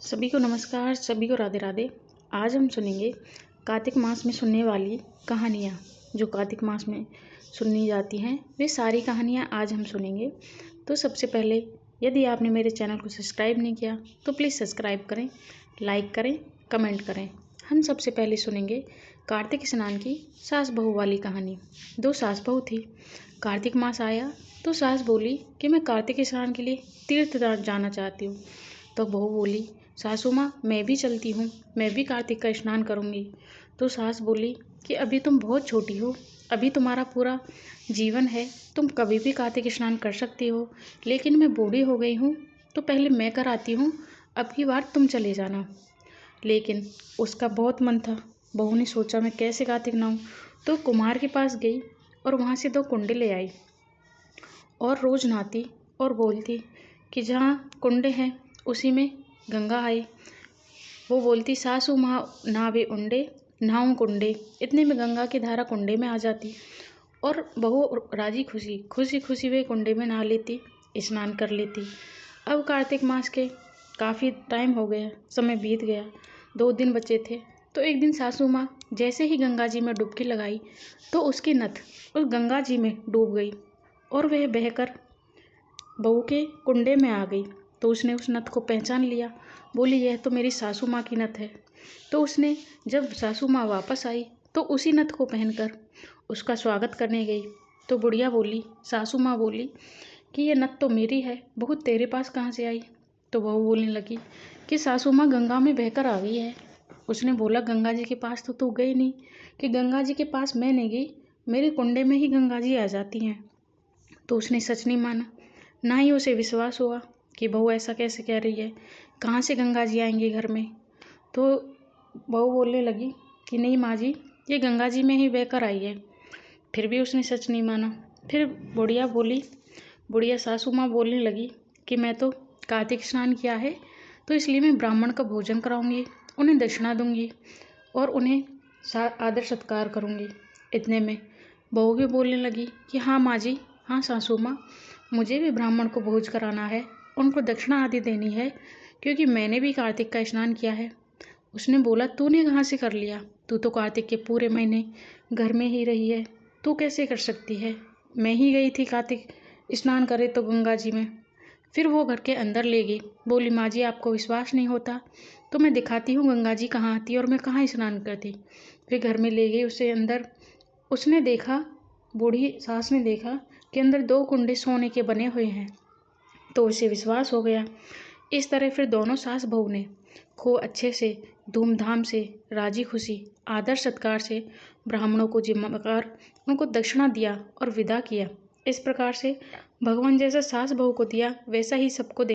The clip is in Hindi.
सभी को नमस्कार, सभी को राधे राधे। आज हम सुनेंगे कार्तिक मास में सुनने वाली कहानियाँ। जो कार्तिक मास में सुननी जाती हैं वे सारी कहानियाँ आज हम सुनेंगे। तो सबसे पहले यदि आपने मेरे चैनल को सब्सक्राइब नहीं किया तो प्लीज़ सब्सक्राइब करें, लाइक करें, कमेंट करें। हम सबसे पहले सुनेंगे कार्तिक स्नान की सास बहू वाली कहानी। दो सास बहू थी। कार्तिक मास आया तो सास बोली कि मैं कार्तिक स्नान के लिए तीर्थ जाना चाहती हूँ। तो बहू बोली, सासू माँ मैं भी चलती हूँ, मैं भी कार्तिक का स्नान करूँगी। तो सास बोली कि अभी तुम बहुत छोटी हो, अभी तुम्हारा पूरा जीवन है, तुम कभी भी कार्तिक स्नान कर सकती हो, लेकिन मैं बूढ़ी हो गई हूँ तो पहले मैं कराती हूँ, अब की बार तुम चले जाना। लेकिन उसका बहुत मन था। बहू ने सोचा मैं कैसे कार्तिक नहाऊँ, तो कुम्हार के पास गई और वहाँ से 2 कुंडे ले आई और रोज़ नहाती और बोलती कि जहाँ कुंडे हैं उसी में गंगा आए। वो बोलती, सासू माँ नहावे उंडे, नहाऊं कुंडे। इतने में गंगा की धारा कुंडे में आ जाती और बहू राजी खुशी खुशी खुशी वे कुंडे में नहा लेती, स्नान कर लेती। अब कार्तिक मास के काफ़ी टाइम हो गया, समय बीत गया, 2 दिन बचे थे। तो एक दिन सासू माँ जैसे ही गंगा जी में डुबकी लगाई तो उसकी नथ उस गंगा जी में डूब गई और वह बहकर बहू के कुंडे में आ गई। तो उसने उस नथ को पहचान लिया, बोली यह तो मेरी सासू माँ की नथ है। तो उसने जब सासू माँ वापस आई तो उसी नथ को पहनकर उसका स्वागत करने गई। तो बुढ़िया बोली, सासू माँ बोली कि ये नथ तो मेरी है, बहू तेरे पास कहाँ से आई। तो बहू बोलने लगी कि सासू माँ गंगा में बहकर आ गई है। उसने बोला, गंगा जी के पास तो तू गई नहीं। कि गंगा जी के पास मैं नहीं गई, मेरे कुंडे में ही गंगा जी आ जाती हैं। तो उसने सच नहीं माना, ना ही उसे विश्वास हुआ कि बहू ऐसा कैसे कह रही है, कहाँ से गंगा जी आएंगी घर में। तो बहू बोलने लगी कि नहीं माँ जी, ये गंगा जी में ही बहकर आई है। फिर भी उसने सच नहीं माना। फिर बुढ़िया सासू माँ बोलने लगी कि मैं तो कार्तिक स्नान किया है तो इसलिए मैं ब्राह्मण का भोजन कराऊंगी, उन्हें दक्षिणा दूंगी और उन्हें आदर सत्कार करूंगी। इतने में बहू भी बोलने लगी कि हाँ माँ जी, हाँ सासू माँ, मुझे भी ब्राह्मण को भोज कराना है, उनको दक्षिणा आदि देनी है, क्योंकि मैंने भी कार्तिक का स्नान किया है। उसने बोला, तूने कहाँ से कर लिया, तू तो कार्तिक के पूरे महीने घर में ही रही है, तू कैसे कर सकती है। मैं ही गई थी कार्तिक स्नान करे तो गंगा जी में। फिर वो घर के अंदर ले गई, बोली माँ जी आपको विश्वास नहीं होता तो मैं दिखाती हूँ गंगा जी कहाँ आती और मैं कहाँ स्नान करती। फिर घर में ले गई उसे अंदर। उसने देखा, बूढ़ी सास ने देखा कि अंदर 2 कुंडे सोने के बने हुए हैं, तो उसे विश्वास हो गया। इस तरह फिर दोनों सास बहू ने खूब अच्छे से धूमधाम से राजी खुशी आदर सत्कार से ब्राह्मणों को जिम्मेदार उनको दक्षिणा दिया और विदा किया। इस प्रकार से भगवान जैसा सास बहू को दिया वैसा ही सबको